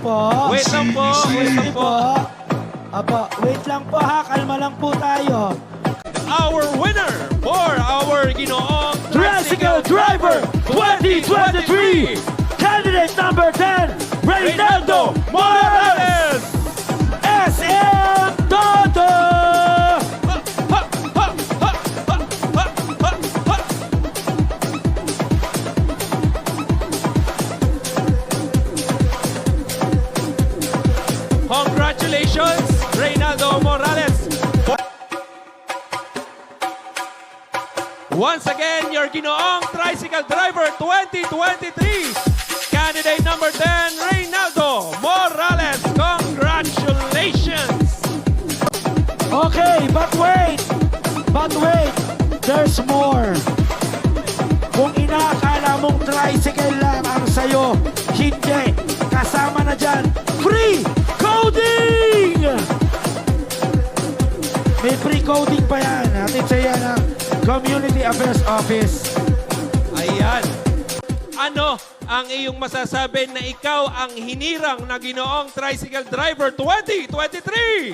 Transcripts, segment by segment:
po. Wait lang po, wait lang po. Apo, wait lang po ha. Kalma lang po tayo. Our winner for our ginoong Tricycle Driver 2023! Candidate number 10, Reynaldo Morales! SM Toto! Congratulations, Reynaldo Morales. Once again, your ginoong Tricycle Driver 2023. Candidate number 10, Reynaldo Morales. Congratulations! Okay, but wait! There's more. Kung inaakala mong tricycle lang ang sayo, hindi. Kasama na dyan, free coding! May free coding pa yan. Atin sa yan ang Community Affairs Office. Ayan. Ano ang iyong masasabi na ikaw ang hinirang na ginoong Tricycle Driver 2023?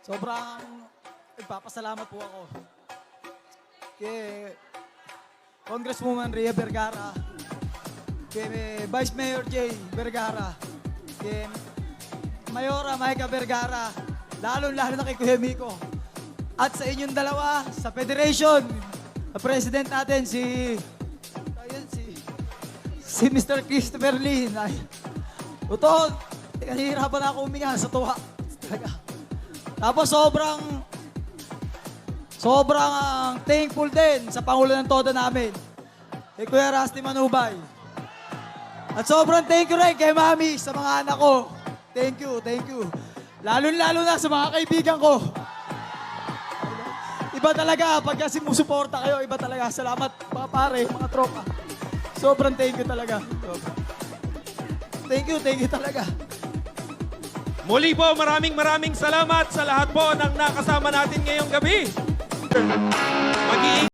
Sobrang nagpapasalamat po ako kay Congresswoman Rhea Vergara, kay Vice Mayor Jay Vergara, kay Mayora Maika Vergara, lalo-lalo na kay Kuya Miko. At sa inyong dalawa, sa Federation, sa President natin, si Mr. Christopher Lee. Totoo, nahihirapan ako huminga sa tuwa. Talaga. Tapos sobrang thankful din sa Pangulo ng Todo namin, kay Kuya Rusty Manubay. At sobrang thank you rin kay Mami sa mga anak ko. Thank you. Lalo-lalo na sa mga kaibigan ko. Iba talaga, pagka simusuporta kayo, iba talaga. Salamat mga pare, mga tropa. Sobrang thank you talaga. Thank you talaga. Muli po, maraming salamat sa lahat po ng nakasama natin ngayong gabi. Mag-iingat